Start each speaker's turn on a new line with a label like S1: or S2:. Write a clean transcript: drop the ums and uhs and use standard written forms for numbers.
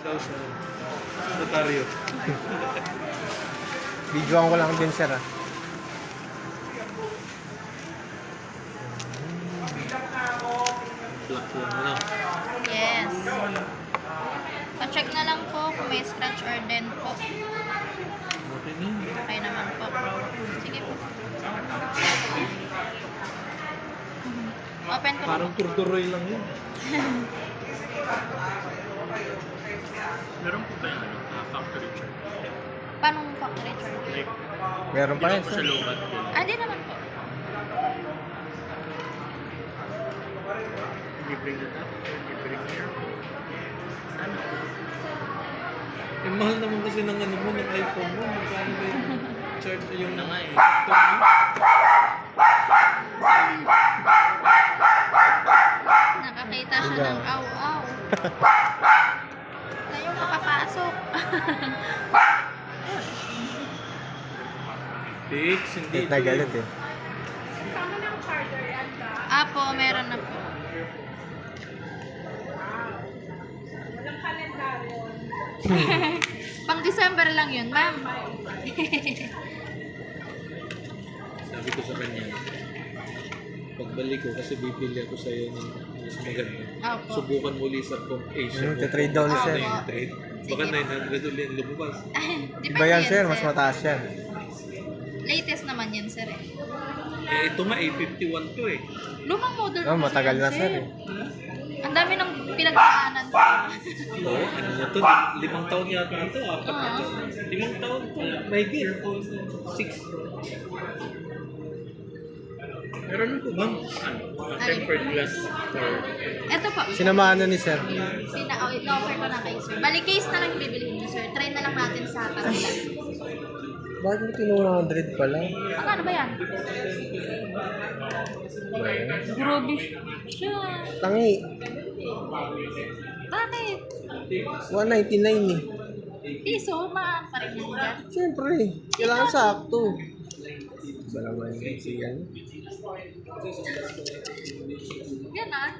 S1: Ikaw sa notaryo.
S2: Videoan ko lang din, sir, ah.
S1: Black lang, ano?
S3: Yes. Pa-check na lang po kung may scratch or dent po.
S1: Okay na yun.
S3: Okay naman po. Sige po. Open ko
S1: Parang
S3: po.
S1: turduroy lang yun.
S4: Meron po ba yung factory check?
S3: Paano factory charge?
S4: Like,
S2: Meron pa rin,
S4: po
S2: sir.
S4: sa looban din.
S3: Ah, di naman po.
S4: You bring it up, you bring here. Sana po.
S1: Eh, mahal naman kasi ng ano mo, ng iPhone mo. Magkano ba yung charge yung
S4: Na nga eh.
S3: Nakakita siya ng aw-aw. Tayo makapasok.
S1: Fix, hindi
S2: Galit na galit, eh.
S3: Apo, meron na po. Pang December lang yun, ma'am.
S1: Sabi ko sa kanya, pagbalik ko kasi bibili ako sa'yo ng mas maganda.
S3: Opo.
S1: Subukan mo ulit sa Asia.
S2: Trade down ni
S1: Baka
S2: sir.
S1: na yung trade. Baka
S3: Sige.
S1: 900 ulit ang lumabas.
S3: Depende
S2: Iba yan, sir. Mas mataas yan.
S3: Latest naman yan, sir. Eh.
S1: Eh, ito nga, A51 to eh.
S3: Lumang model
S2: Oh,
S3: kasi
S2: matagal
S3: yan,
S2: na, sir, eh.
S3: Ang dami ng pinagdaanan.
S1: Oo, ano na to? 5 taon yata na to, 4 na to. 5 taon to. May gear. 6.
S4: Meron po bang tempered glass for...
S3: Ito po.
S2: Sinamahan na ni sir.
S3: In-offer ko na kay sir. Bali, case na lang yung bibilihin niyo, sir. Try na lang natin sa kabila.
S2: Bakit mo tinuro 100 pala?
S3: Ano ba yan? Grabe siya.
S2: Tangi.
S3: Bakit?
S2: 199 eh.
S3: Piso, maan pa rin yan dyan.
S2: Siyempre, kailangan sakto. Iba naman yung siya.
S3: Yan ah.